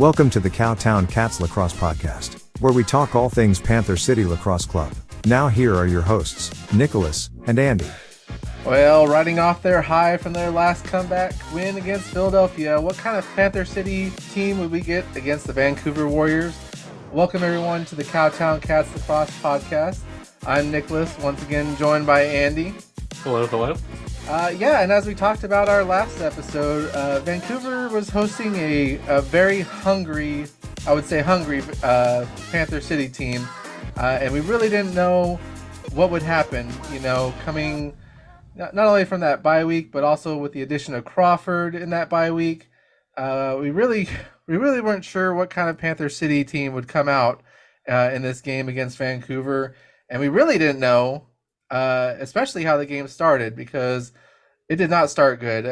Welcome to the Cowtown Cats Lacrosse Podcast, where we talk all things Panther City Lacrosse Club. Now here are your hosts, Nicholas and Andy. Well, riding off their high from their last comeback win against Philadelphia, what kind of Panther City team would we get against the Vancouver Warriors? Welcome everyone to the Cowtown Cats Lacrosse Podcast. I'm Nicholas, once again joined by Andy. Hello. And as we talked about our last episode, Vancouver was hosting a very hungry Panther City team, and we really didn't know what would happen, coming not only from that bye week, but also with the addition of Crawford in that bye week. We really weren't sure what kind of Panther City team would come out in this game against Vancouver, and we really didn't know, especially how the game started, because it did not start good.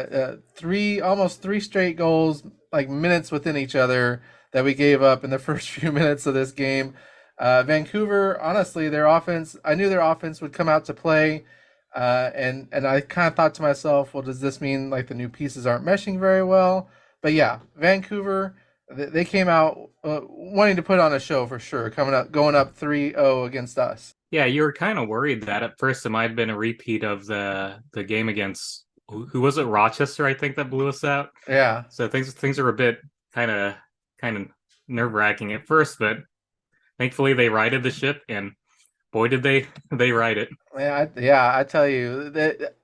Almost three straight goals, like minutes within each other, that we gave up in the first few minutes of this game. Vancouver, honestly, I knew their offense would come out to play, and I kind of thought to myself, well, does this mean like the new pieces aren't meshing very well? But yeah, Vancouver, they came out wanting to put on a show for sure, going up 3-0 against us. Yeah, you were kind of worried that at first it might have been a repeat of the game against, who was it, Rochester, I think, that blew us out. Yeah. So things are a bit kind of nerve-wracking at first, but thankfully they righted the ship, and boy did they ride it. I tell you,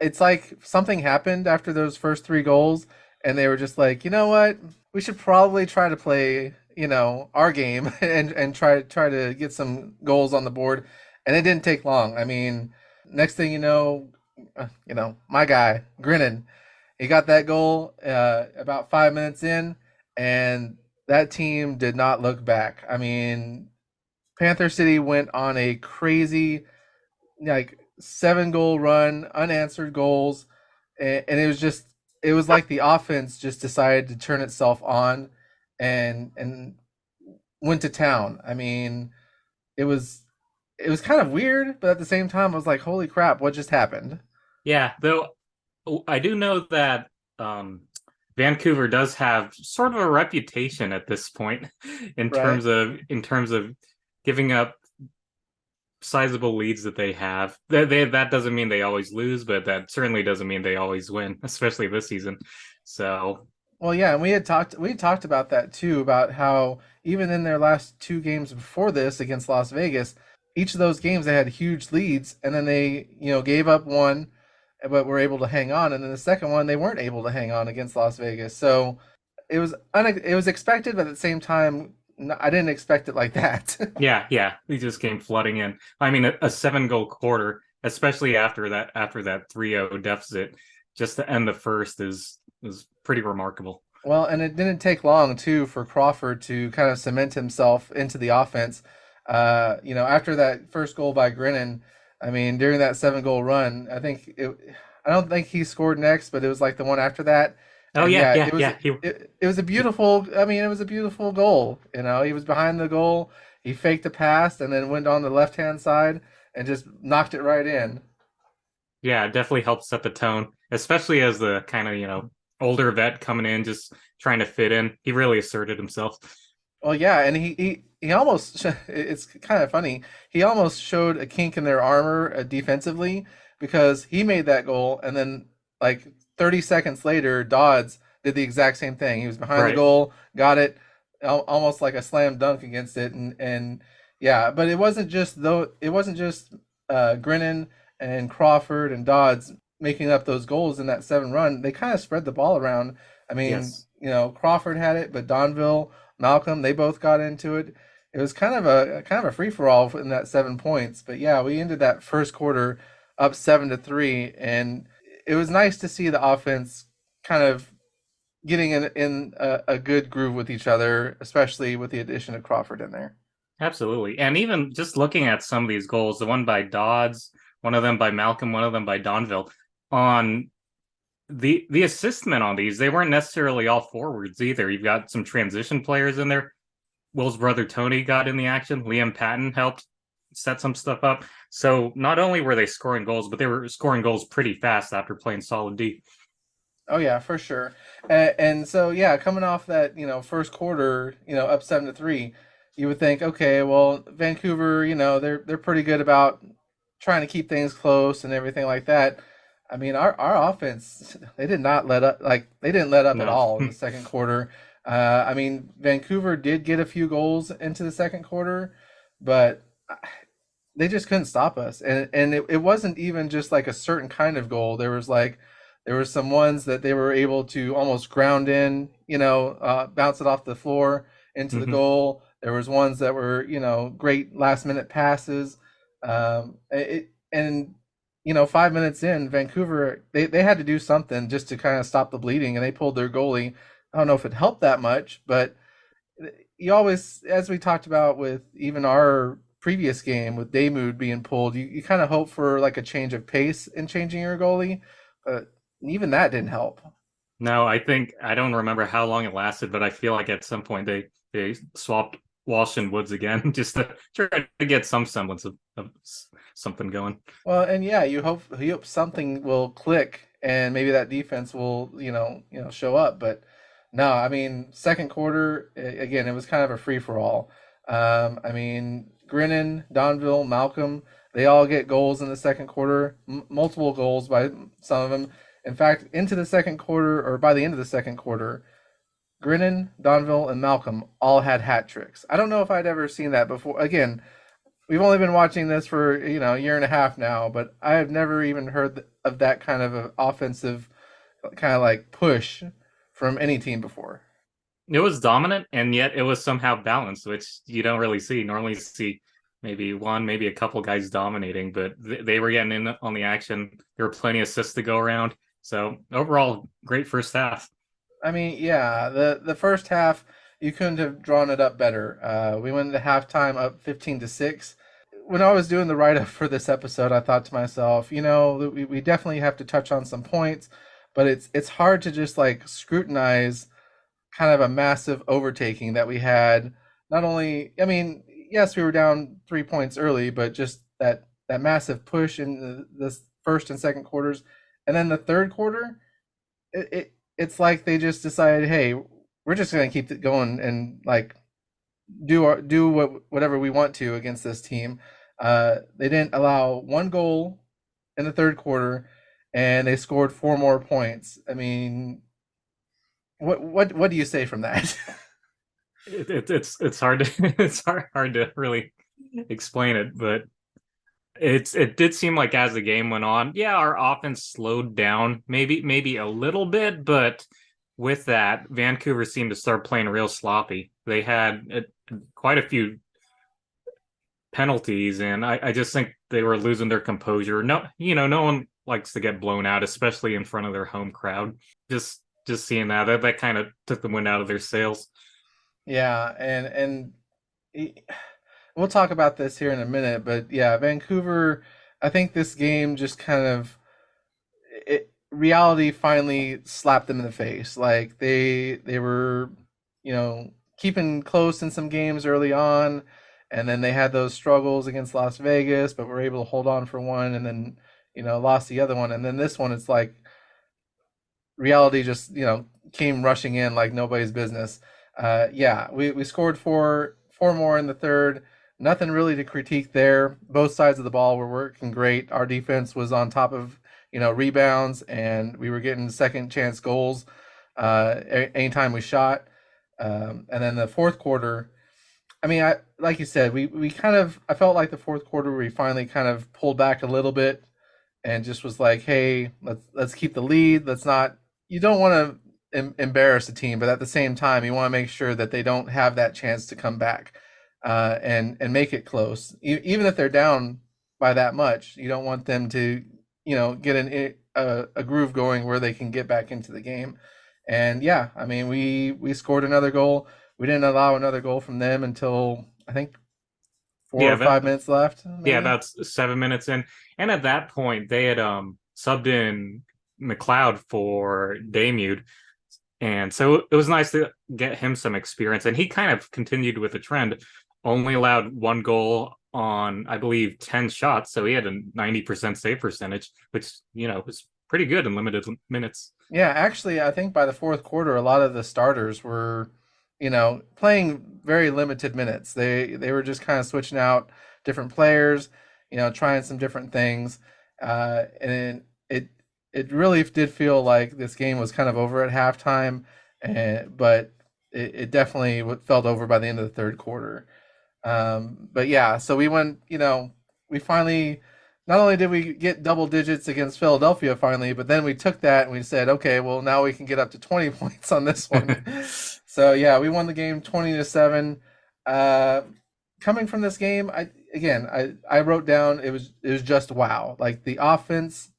it's like something happened after those first three goals, and they were just like, you know what, we should probably try to play, our game and try to get some goals on the board. And it didn't take long. I mean, next thing you know, my guy, Grinnan, he got that goal about 5 minutes in, and that team did not look back. I mean, Panther City went on a crazy, 7-goal run, unanswered goals, and it was like the offense just decided to turn itself on and went to town. I mean, it was kind of weird, but at the same time, I was like, holy crap, what just happened? Yeah, though I do know that Vancouver does have sort of a reputation at this point in terms of giving up sizable leads that they have. That doesn't mean they always lose, but that certainly doesn't mean they always win, especially this season. So, well, yeah, and we talked about that too, about how even in their last two games before this against Las Vegas, each of those games they had huge leads, and then they gave up one, but were able to hang on, and then the second one they weren't able to hang on against Las Vegas. So it was expected, but at the same time, I didn't expect it like that. yeah, they just came flooding in. I mean, a 7-goal quarter, especially after that 3-0 deficit, just to end the first is pretty remarkable. Well, and it didn't take long too for Crawford to kind of cement himself into the offense. After that first goal by Grinnan, I mean, during that 7-goal run, I don't think he scored next, but it was like the one after that. Oh, and yeah. It was a beautiful goal. He was behind the goal. He faked the pass and then went on the left-hand side and just knocked it right in. Yeah, it definitely helped set the tone, especially as the kind of, older vet coming in, just trying to fit in. He really asserted himself. Well, yeah, and he almost, it's kind of funny, he almost showed a kink in their armor defensively, because he made that goal, and then like 30 seconds later, Dodds did the exact same thing. He was behind the goal, got it, almost like a slam dunk against it, and yeah, but it wasn't just Grinnan and Crawford and Dodds making up those goals in that 7 run. They kind of spread the ball around. I mean, yes. Crawford had it, but Donville, Malcolm, they both got into it. It was kind of a free for all in that 7 points. But yeah, we ended that first quarter up 7-3, and it was nice to see the offense kind of getting in a good groove with each other, especially with the addition of Crawford in there. Absolutely, and even just looking at some of these goals, the one by Dodds, one of them by Malcolm, one of them by Donville, on the assistment on these, they weren't necessarily all forwards either. You've got some transition players in there. Will's brother Tony got in the action. Liam Patton helped set some stuff up. So not only were they scoring goals, but they were scoring goals pretty fast after playing solid D. Oh yeah, for sure. And so yeah, coming off that, first quarter, up 7-3, you would think, okay, well, Vancouver, they're pretty good about trying to keep things close and everything like that. I mean, our offense, they did not let up, like they didn't let up at No. all in the second quarter. I mean, Vancouver did get a few goals into the second quarter, but they just couldn't stop us. And it wasn't even just like a certain kind of goal. There were some ones that they were able to almost ground in, bounce it off the floor into the Hmm. goal. There was ones that were, great last minute passes. And 5 minutes in, Vancouver, they had to do something just to kind of stop the bleeding, and they pulled their goalie. I don't know if it helped that much, but you always, as we talked about with even our previous game with Daymood being pulled, you kind of hope for like a change of pace in changing your goalie, but even that didn't help. No, I think I don't remember how long it lasted, but I feel like at some point they swapped Walsh and Woods again just to try to get some semblance of something going. Well, and yeah, you hope something will click and maybe that defense will, show up. But no, I mean, second quarter again, it was kind of a free for all. I mean, Grinnan, Donville, Malcolm, they all get goals in the second quarter, multiple goals by some of them. In fact, into the second quarter or by the end of the second quarter, Grinnan, Donville, and Malcolm all had hat tricks. I don't know if I'd ever seen that before. Again, we've only been watching this for a year and a half now, but I have never even heard of that kind of a offensive kind of like push from any team before. It was dominant, and yet it was somehow balanced, which you don't really see. Normally, you see maybe one, maybe a couple guys dominating, but they were getting in on the action. There were plenty of assists to go around. So overall, great first half. I mean, yeah, the first half you couldn't have drawn it up better. We went into halftime up 15-6. When I was doing the write up for this episode, I thought to myself, we definitely have to touch on some points, but it's hard to just like scrutinize kind of a massive overtaking that we had. Not only, I mean, yes, we were down 3 points early, but just that massive push in the first and second quarters, and then the third quarter, it's like they just decided, hey, we're just gonna keep it going and like whatever we want to against this team. They didn't allow one goal in the third quarter, and they scored four more points. I mean, what do you say from that? It's hard to hard to really explain it, but it did seem like as the game went on, yeah, our offense slowed down maybe a little bit, but with that, Vancouver seemed to start playing real sloppy. They had quite a few penalties, and I just think they were losing their composure. No, no one likes to get blown out, especially in front of their home crowd. Just seeing that kind of took the wind out of their sails. Yeah, and we'll talk about this here in a minute, but yeah, Vancouver. I think this game just kind of reality finally slapped them in the face. Like they were, keeping close in some games early on, and then they had those struggles against Las Vegas, but were able to hold on for one, and then lost the other one, and then this one, it's like reality just came rushing in like nobody's business. Yeah, we scored four more in the third. Nothing really to critique there. Both sides of the ball were working great. Our defense was on top of rebounds, and we were getting second chance goals anytime we shot. And then the fourth quarter, I mean, I like you said, we kind of, I felt like the fourth quarter we finally kind of pulled back a little bit and just was like, hey, let's keep the lead. Let's not. You don't want to embarrass the team, but at the same time, you want to make sure that they don't have that chance to come back and make it close. Even if they're down by that much, you don't want them to get a groove going where they can get back into the game. And yeah, I mean, we scored another goal. We didn't allow another goal from them until I think four Yeah, or 5 minutes left, yeah, maybe. about 7 minutes in, and at that point they had subbed in McLeod for Damude, and so it was nice to get him some experience. And he kind of continued with the trend, only allowed one goal on I believe 10 shots, so he had a 90% save percentage, which was pretty good in limited minutes. Yeah, actually, I think by the fourth quarter, a lot of the starters were, playing very limited minutes. They were just kind of switching out different players, trying some different things, and it really did feel like this game was kind of over at halftime, but it definitely felt over by the end of the third quarter. But yeah, so we went, we finally, not only did we get double digits against Philadelphia finally, but then we took that and we said, okay, well now we can get up to 20 points on this one. So yeah, we won the game 20-7. Uh, Coming from this game, I wrote down it was just wow. Like the offense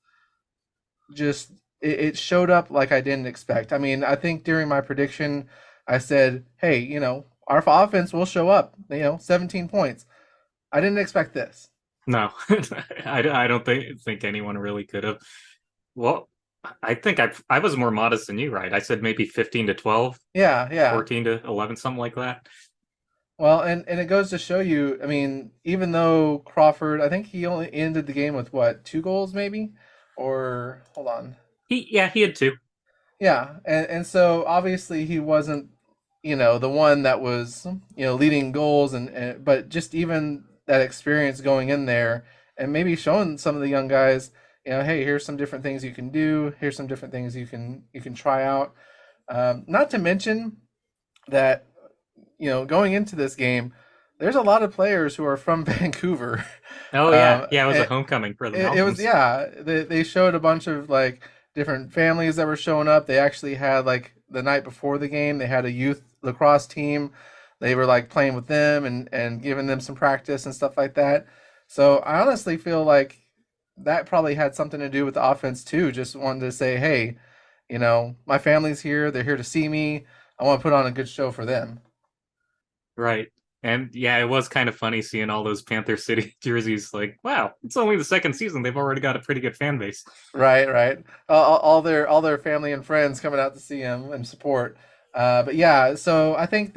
just it showed up like I didn't expect. I mean, I think during my prediction, I said, hey, our offense will show up, 17 points. I didn't expect this. No, I don't think anyone really could have. Well, I think I was more modest than you, right? I said maybe 15-12, Yeah. 14-11, something like that. Well, and it goes to show you, I mean, even though Crawford, I think he only ended the game with what, 2 goals maybe? Or hold on. He had two. Yeah, and so obviously he wasn't, the one that was, leading goals and but just even that experience going in there and maybe showing some of the young guys, hey, here's some different things you can do. Here's some different things you can try out. Not to mention that, going into this game, there's a lot of players who are from Vancouver. Oh yeah, it was a homecoming for the Malcolms. It was, yeah. They showed a bunch of like different families that were showing up. They actually had like the night before the game, they had a youth lacrosse team. They were like playing with them and giving them some practice and stuff like that. So I honestly feel like that probably had something to do with the offense too. Just wanted to say, hey, my family's here. They're here to see me. I want to put on a good show for them. Right. And yeah, it was kind of funny seeing all those Panther City jerseys. Like, wow, it's only the second season. They've already got a pretty good fan base. Right. All their family and friends coming out to see him and support. But yeah, so I think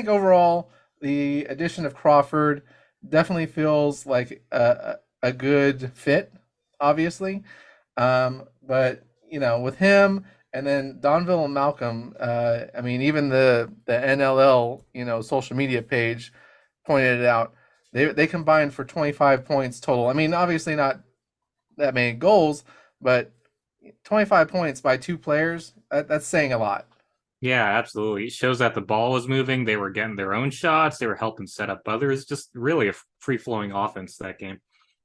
overall the addition of Crawford definitely feels like a good fit, obviously. But with him and then Donville and Malcolm, I mean, even the NLL, social media page pointed it out. They combined for 25 points total. I mean, obviously not that many goals, but 25 points by two players, that's saying a lot. Yeah, absolutely. It shows that the ball was moving. They were getting their own shots. They were helping set up others. Just really a free-flowing offense that game.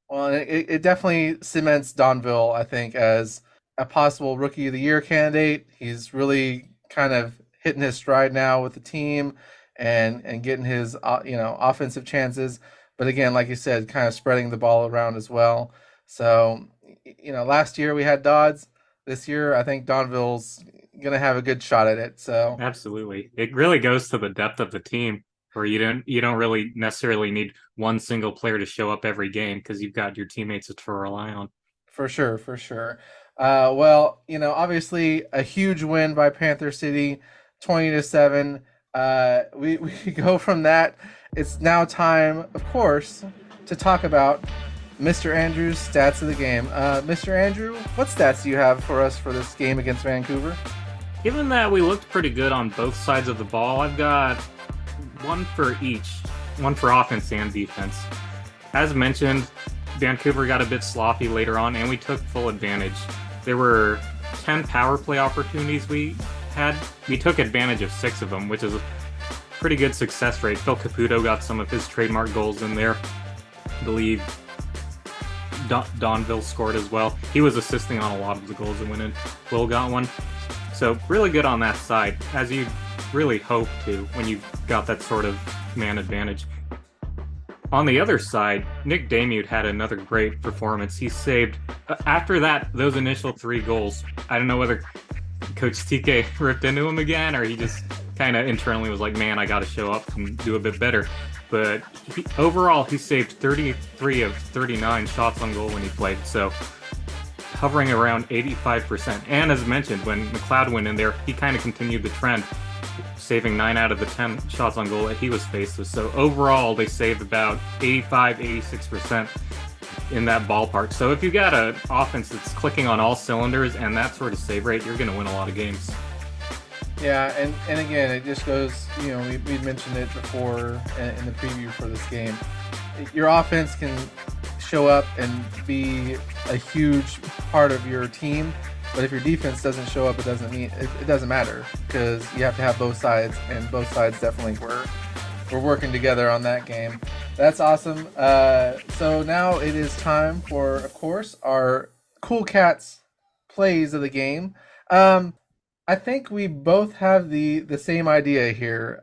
Well, it definitely cements Donville, I think, as a possible Rookie of the Year candidate. He's really kind of hitting his stride now with the team and getting his offensive chances. But again, like you said, kind of spreading the ball around as well. So, last year we had Dodds. This year, I think Donville's gonna have a good shot at it. So absolutely, it really goes to the depth of the team, where you don't really necessarily need one single player to show up every game because you've got your teammates to rely on. For sure. Well, obviously a huge win by Panther City, 20-7. We go from that. It's now time, of course, to talk about Mr. Andrew's stats of the game. Mr. Andrew, what stats do you have for us for this game against Vancouver? Given that we looked pretty good on both sides of the ball, I've got one for each, one for offense and defense. As mentioned, Vancouver got a bit sloppy later on, and we took full advantage. There were 10 power play opportunities we had. We took advantage of 6 of them, which is a pretty good success rate. Phil Caputo got some of his trademark goals in there. I believe Donville scored as well. He was assisting on a lot of the goals that went in. Will got one. So really good on that side, as you really hope to when you've got that sort of man advantage. On the other side, Nick Damute had another great performance. He saved, after those initial 3 goals, I don't know whether Coach TK ripped into him again or he just kind of internally was like, man, I got to show up and do a bit better. But overall, he saved 33 of 39 shots on goal when he played. So hovering around 85%. And as mentioned, when McLeod went in there, he kind of continued the trend, saving 9 out of the 10 shots on goal that he was faced with. So overall, they saved about 85, 86%. in that ballpark. So if you got an offense that's clicking on all cylinders and that sort of save rate, you're going to win a lot of games. Yeah, and again, it just goes, we mentioned it before in the preview for this game. Your offense can show up and be a huge part of your team, but if your defense doesn't show up, it doesn't matter, because you have to have both sides, and both sides definitely were working together on that game. That's awesome. So now it is time for, of course, our Cool Cats plays of the game. I think we both have the same idea here.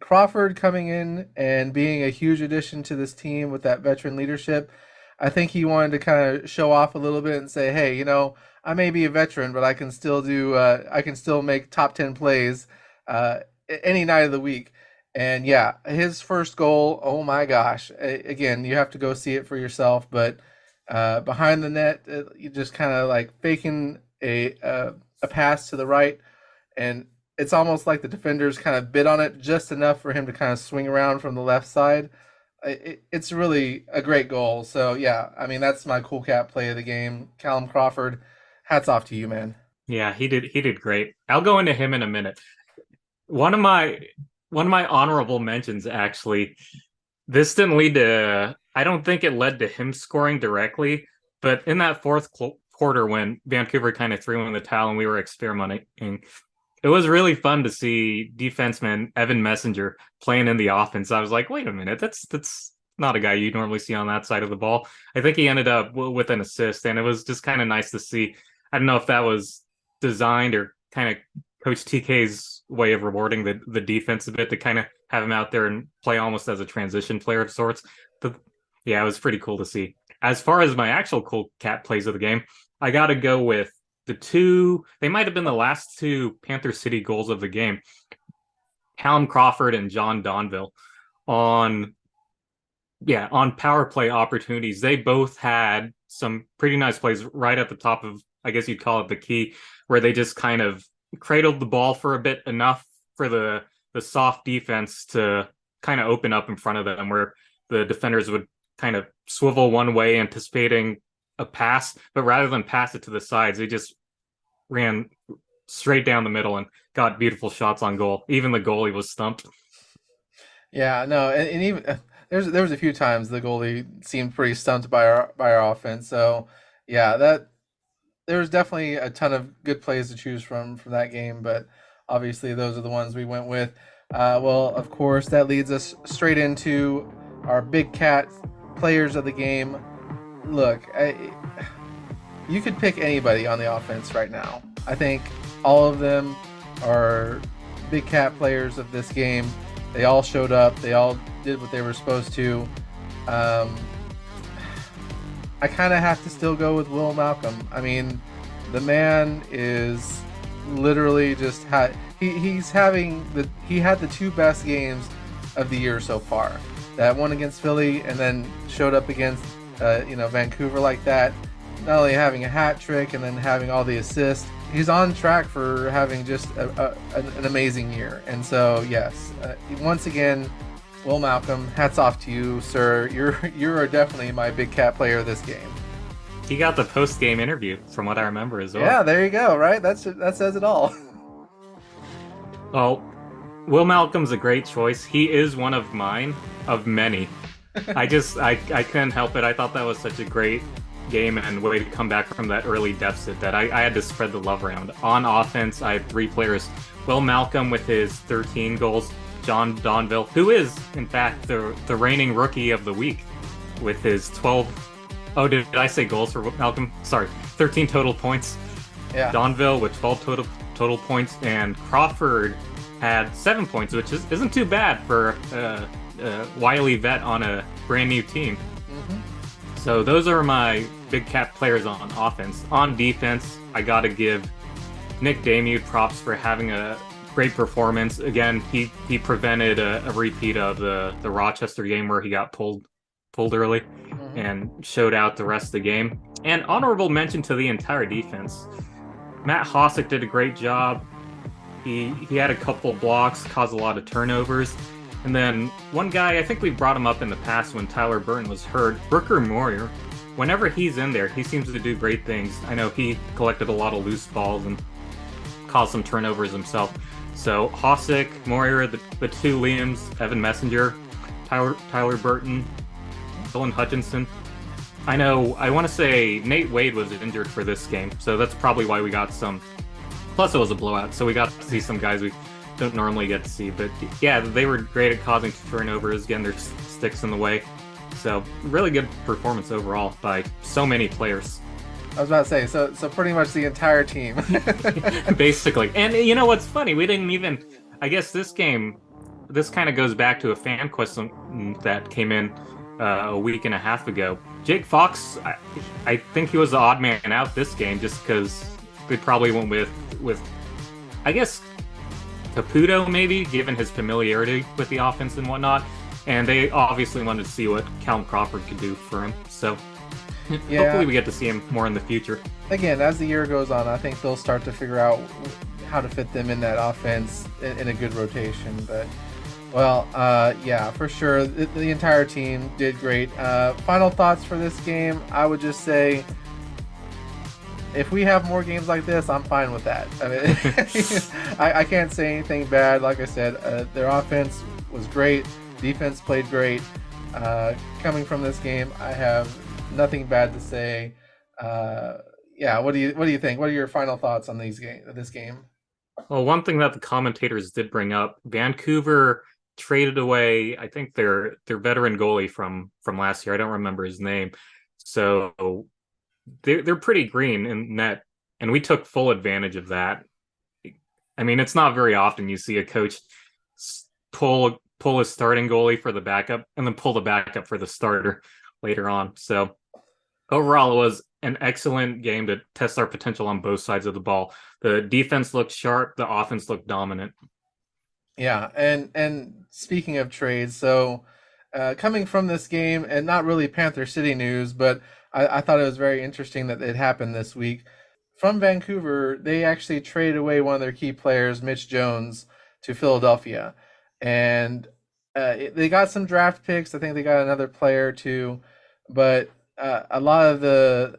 Crawford coming in and being a huge addition to this team with that veteran leadership. I think he wanted to kind of show off a little bit and say, hey, I may be a veteran, but I can still make top 10 plays any night of the week. And yeah, his first goal, oh my gosh. Again, you have to go see it for yourself, but behind the net, you just kind of like faking a pass to the right, and it's almost like the defenders kind of bid on it just enough for him to kind of swing around from the left side. It's really a great goal. So yeah, I mean, that's my Cool Cat play of the game. Callum Crawford, hats off to you, man. Yeah, he did great. I'll go into him in a minute. One of my honorable mentions, actually, this didn't lead to, I don't think it led to him scoring directly, but in that fourth quarter when Vancouver kind of threw in the towel and we were experimenting, it was really fun to see defenseman Evan Messenger playing in the offense. I was like, wait a minute, that's not a guy you normally see on that side of the ball. I think he ended up with an assist, and it was just kind of nice to see. I don't know if that was designed or kind of Coach TK's way of rewarding the defense a bit, to kind of have him out there and play almost as a transition player of sorts. But yeah, it was pretty cool to see. As far as my actual Cool Cat plays of the game, I got to go with they might have been the last two Panther City goals of the game. Callum Crawford and John Donville on power play opportunities. They both had some pretty nice plays right at the top of, I guess you'd call it, the key, where they just kind of cradled the ball for a bit, enough for the soft defense to kind of open up in front of them, where the defenders would kind of swivel one way anticipating a pass, but rather than pass it to the sides, they just ran straight down the middle and got beautiful shots on goal. Even the goalie was stumped. Yeah, no, and even there was a few times the goalie seemed pretty stumped by our offense. So yeah, there's definitely a ton of good plays to choose from that game, but obviously those are the ones we went with. Well, of course, that leads us straight into our Big Cat players of the game. Look, you could pick anybody on the offense right now. I think all of them are Big Cat players of this game. They all showed up. They all did what they were supposed to. I kind of have to still go with Will Malcolm. I mean, the man is literally just he had the two best games of the year so far. That one against Philly, and then showed up against Vancouver like that. Not only having a hat trick and then having all the assists, he's on track for having just an amazing year. And so yes, once again, Will Malcolm, hats off to you, sir. You are definitely my Big Cat player of this game. He got the post-game interview, from what I remember as well. Yeah, there you go. Right, that says it all. Well, Will Malcolm's a great choice. He is one of mine, of many. I couldn't help it. I thought that was such a great game and way to come back from that early deficit that I had to spread the love around. On offense, I have three players. Will Malcolm with his 13 goals. John Donville, who is, in fact, the reigning rookie of the week with his 12... Oh, did I say goals for Malcolm? Sorry, 13 total points. Yeah. Donville with 12 total points, and Crawford had 7 points, which isn't too bad for a wily vet on a brand new team. Mm-hmm. So those are my Big Cat players on offense. On defense, I got to give Nick Damude props for having a great performance. Again, he prevented a repeat of the Rochester game where he got pulled early, mm-hmm. and showed out the rest of the game. And honorable mention to the entire defense. Matt Hossack did a great job. He had a couple blocks, caused a lot of turnovers. And then one guy, I think we brought him up in the past when Tyler Burton was hurt, Brooker Moyer. whenever he's in there, he seems to do great things. I know he collected a lot of loose balls and caused some turnovers himself. So Hosick, Moira, the two Liams, Evan Messenger, Tyler Burton, Dylan Hutchinson. I want to say Nate Wade was injured for this game, so that's probably why we got some. Plus, it was a blowout, so we got to see some guys we don't normally get to see. But yeah, they were great at causing turnovers, getting their sticks in the way. So really good performance overall by so many players. I was about to say, so pretty much the entire team. Basically. And you know what's funny? We didn't even, I guess this kind of goes back to a fan question that came in a week and a half ago. Jake Fox, I think he was the odd man out this game just because they probably went with, I guess, Caputo maybe, given his familiarity with the offense and whatnot. And they obviously wanted to see what Callum Crawford could do for him. So yeah. Hopefully we get to see him more in the future. Again, as the year goes on, I think they'll start to figure out how to fit them in that offense in a good rotation. But, well, yeah, for sure, the entire team did great. Final thoughts for this game, I would just say, if we have more games like this, I'm fine with that. I mean, I can't say anything bad. Like I said, their offense was great. Defense played great. Coming from this game, I have nothing bad to say. Yeah, what do you think? What are your final thoughts on this game? Well, one thing that the commentators did bring up, Vancouver traded away, I think their veteran goalie from last year. I don't remember his name. So they're pretty green in net, and we took full advantage of that. I mean, it's not very often you see a coach pull his starting goalie for the backup and then pull the backup for the starter later on. So overall, it was an excellent game to test our potential on both sides of the ball. The defense looked sharp. The offense looked dominant. Yeah, and speaking of trades, so coming from this game, and not really Panther City news, but I thought it was very interesting that it happened this week. From Vancouver, they actually traded away one of their key players, Mitch Jones, to Philadelphia. And they got some draft picks. I think they got another player too. But a lot of the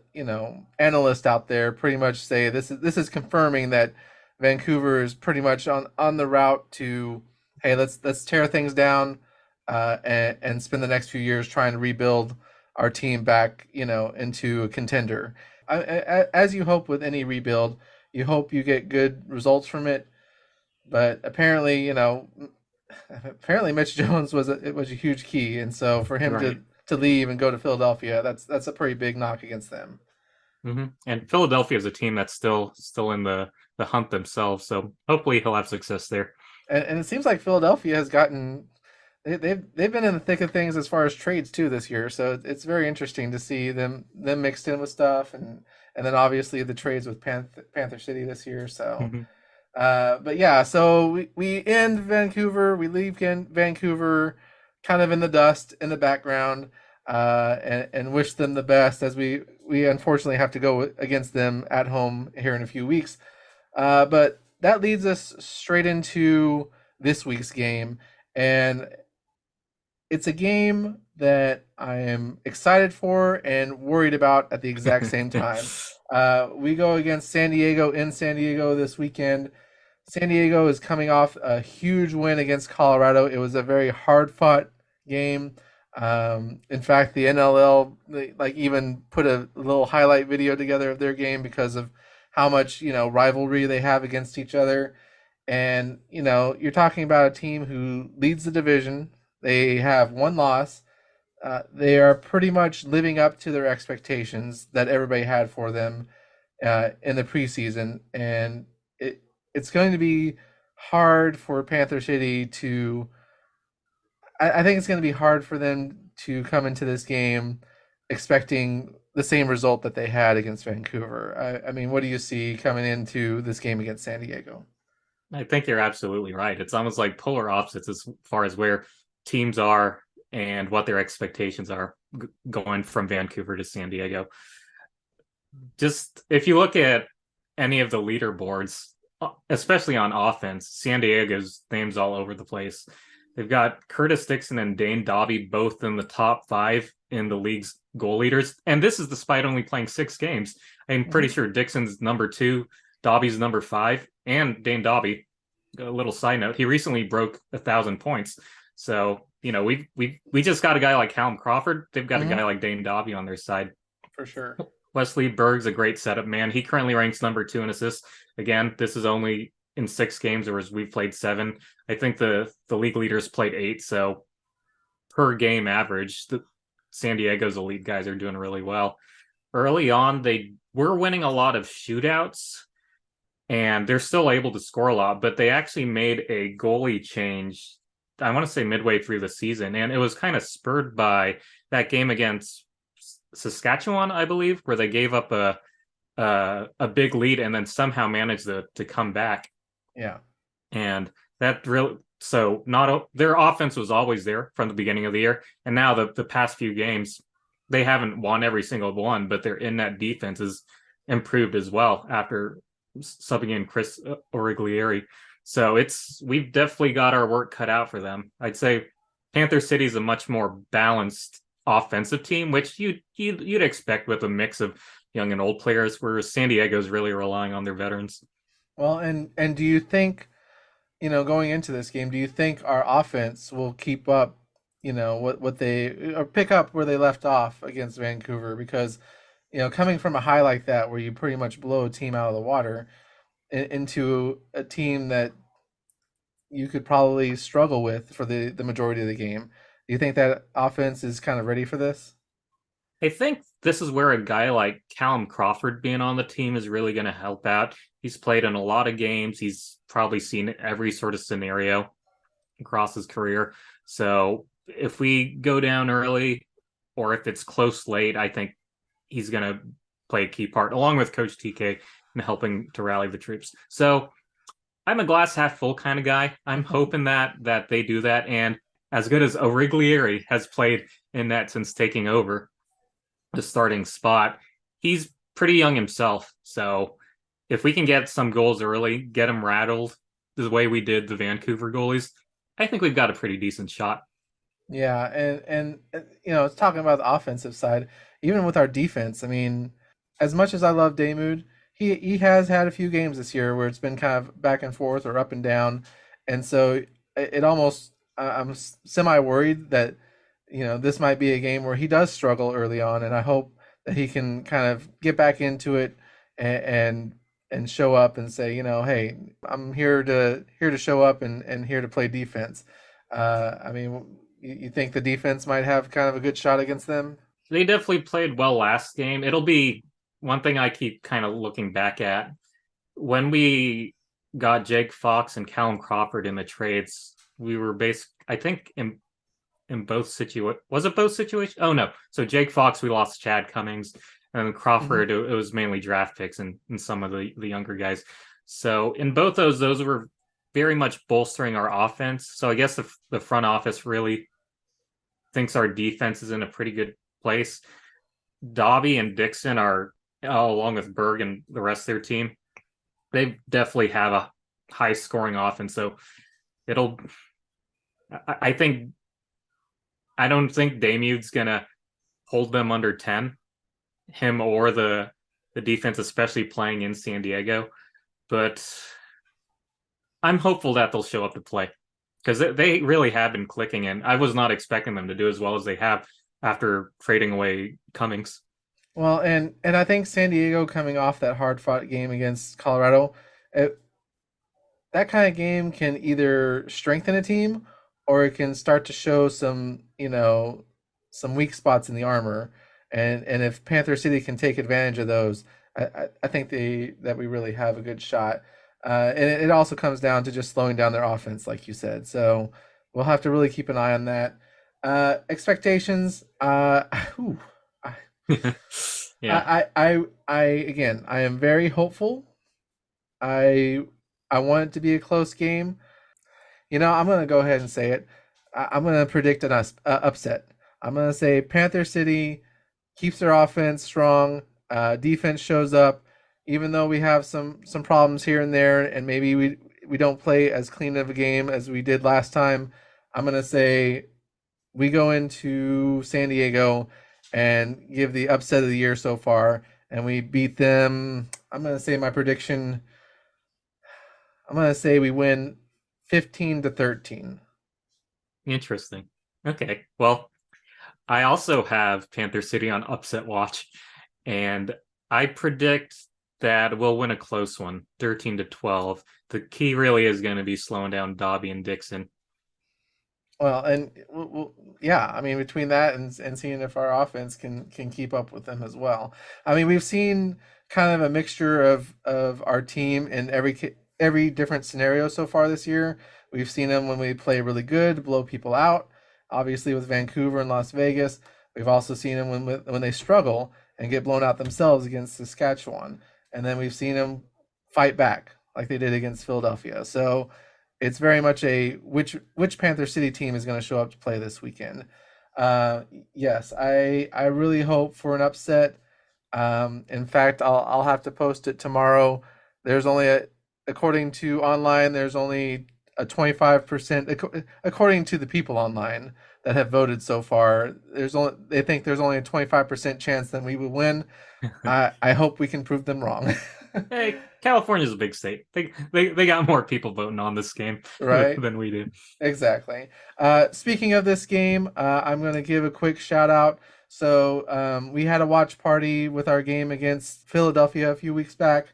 analysts out there pretty much say this is confirming that Vancouver is pretty much on the route to, hey, let's tear things down and spend the next few years trying to rebuild our team back, into a contender. As you hope with any rebuild, you hope you get good results from it. But apparently, Mitch Jones was a huge key, and so for him to leave and go to Philadelphia, that's a pretty big knock against them. Mm-hmm. And Philadelphia is a team that's still in the hunt themselves, so hopefully he'll have success there. And it seems like Philadelphia has gotten. They've been in the thick of things as far as trades too this year, so it's very interesting to see them mixed in with stuff, and then obviously the trades with Panther City this year. So, but yeah, so we end Vancouver, we leave Vancouver, kind of in the dust in the background, and wish them the best as we unfortunately have to go against them at home here in a few weeks. But that leads us straight into this week's game, and it's a game that I am excited for and worried about at the exact same time. We go against San Diego in San Diego this weekend. San Diego is coming off a huge win against Colorado. It was a very hard-fought game. In fact, the NLL even put a little highlight video together of their game because of how much rivalry they have against each other. And you're talking about a team who leads the division. They have one loss. They are pretty much living up to their expectations that everybody had for them in the preseason, and it's going to be hard for Panther City to. I think it's going to be hard for them to come into this game expecting the same result that they had against Vancouver. I mean, what do you see coming into this game against San Diego? I think you're absolutely right. It's almost like polar opposites as far as where teams are and what their expectations are going from Vancouver to San Diego. Just if you look at any of the leaderboards, especially on offense, San Diego's names all over the place. They've got Curtis Dixon and Dane Dobby both in the top 5 in the league's goal leaders. And this is despite only playing 6 games. I'm pretty Hmm. sure Dixon's number 2, Dobby's number 5, and Dane Dobby. A little side note: he recently broke 1,000 points. So we just got a guy like Callum Crawford. They've got a Hmm. guy like Dane Dobby on their side. For sure. Wesley Berg's a great setup man. He currently ranks number 2 in assists. Again, this is only in 6 games, whereas we've played 7. I think the league leaders played 8. So per game average, the San Diego's elite guys are doing really well. Early on, they were winning a lot of shootouts, and they're still able to score a lot, but they actually made a goalie change, I want to say midway through the season, and it was kind of spurred by that game against Saskatchewan, I believe, where they gave up a big lead and then somehow managed to come back. Yeah. And that really, so not their offense was always there from the beginning of the year, and now the past few games they haven't won every single one, but their in net defense has improved as well after subbing in Chris Origlieri. So we've definitely got our work cut out for them. I'd say Panther City is a much more balanced offensive team, which you'd expect with a mix of young and old players, whereas San Diego's really relying on their veterans. Well, and do you think, going into this game, do you think our offense will keep up, what they or pick up where they left off against Vancouver? Because, coming from a high like that where you pretty much blow a team out of the water into a team that you could probably struggle with for the majority of the game. Do you think that offense is kind of ready for this? I think this is where a guy like Callum Crawford being on the team is really going to help out. He's played in a lot of games. He's probably seen every sort of scenario across his career. So if we go down early or if it's close late, I think he's going to play a key part along with Coach TK in helping to rally the troops. So I'm a glass half full kind of guy. I'm hoping that they do that. And as good as Origlieri has played in that since taking over the starting spot, he's pretty young himself. So if we can get some goals early, get him rattled the way we did the Vancouver goalies, I think we've got a pretty decent shot. Yeah, and it's talking about the offensive side, even with our defense. I mean, as much as I love Daymud, he has had a few games this year where it's been kind of back and forth or up and down, and so it almost I'm semi worried that this might be a game where he does struggle early on, and I hope that he can kind of get back into it and and show up and say, hey, I'm here to show up and here to play defense. I mean, you think the defense might have kind of a good shot against them? They definitely played well last game. It'll be one thing I keep kind of looking back at when we got Jake Fox and Callum Crawford in the trades. We were I think in both situations. Was it both situations? Oh no. So Jake Fox, we lost Chad Cummings, and Hmm. Crawford, it was mainly draft picks and some of the younger guys. So in both those were very much bolstering our offense. So I guess the front office really thinks our defense is in a pretty good place. Dobby and Dixon are, along with Berg and the rest of their team, they definitely have a high scoring offense. So it'll, I think, I don't think Damude's gonna hold them under 10, him or the defense, especially playing in San Diego. But I'm hopeful that they'll show up to play because they really have been clicking, and I was not expecting them to do as well as they have after trading away Cummings. Well, and I think San Diego coming off that hard fought game against Colorado, it, that kind of game can either strengthen a team or it can start to show some weak spots in the armor. And if Panther City can take advantage of those, I think that we really have a good shot. And it also comes down to just slowing down their offense, like you said. So we'll have to really keep an eye on that. Expectations. Whew, I, Yeah. again, I am very hopeful. I I want it to be a close game. I'm going to go ahead and say it. I'm going to predict an upset. I'm going to say Panther City keeps their offense strong. Defense shows up, even though we have some problems here and there, and maybe we don't play as clean of a game as we did last time. I'm going to say we go into San Diego and give the upset of the year so far. And we beat them. I'm going to say my prediction. I'm going to say we win 15-13. Interesting. Okay. Well, I also have Panther City on upset watch, and I predict that we'll win a close one, 13-12. The key really is going to be slowing down Dobby and Dixon. Well, and yeah, I mean, between that and seeing if our offense can keep up with them as well. I mean, we've seen kind of a mixture of our team in every different scenario so far this year. We've seen them when we play really good, blow people out. Obviously, with Vancouver and Las Vegas, we've also seen them when they struggle and get blown out themselves against Saskatchewan, and then we've seen them fight back like they did against Philadelphia. So it's very much a which Panther City team is going to show up to play this weekend. Yes, I really hope for an upset. In fact, I'll have to post it tomorrow. There's only according to online, there's only a 25%, according to the people online that have voted so far. They think there's only a 25% chance that we will win. I hope we can prove them wrong. Hey, California's a big state. They got more people voting on this game right? than we do. Exactly. Speaking of this game, I'm going to give a quick shout out. So we had a watch party with our game against Philadelphia a few weeks back.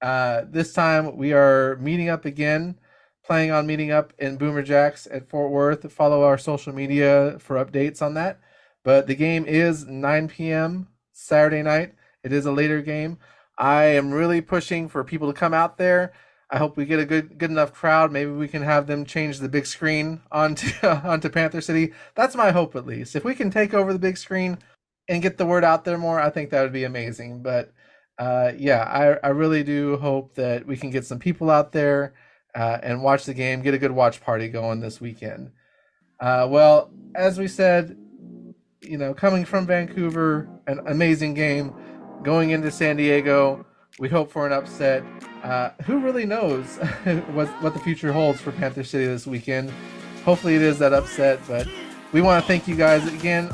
This time we are meeting up again, planning on meeting up in Boomer Jacks at Fort Worth. Follow our social media for updates on that. But the game is 9 p.m. Saturday night. It is a later game. I am really pushing for people to come out there. I hope we get a good enough crowd. Maybe we can have them change the big screen onto Panther City. That's my hope, at least. If we can take over the big screen and get the word out there more, I think that would be amazing. But yeah, I really do hope that we can get some people out there and watch the game, get a good watch party going this weekend. Well, as we said, coming from Vancouver, an amazing game. Going into San Diego, we hope for an upset. Who really knows what the future holds for Panther City this weekend? Hopefully it is that upset, but we want to thank you guys again.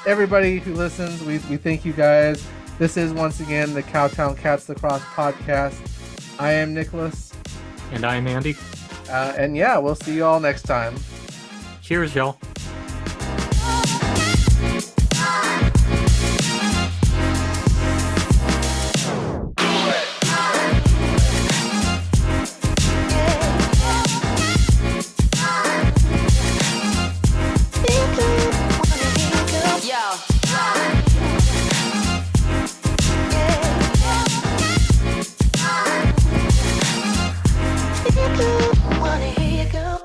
Everybody who listens, we thank you guys. This is once again the Cowtown Cats Lacrosse podcast. I am Nicholas. And I'm Andy. And yeah, we'll see you all next time. Cheers, y'all. Wanna hear you go.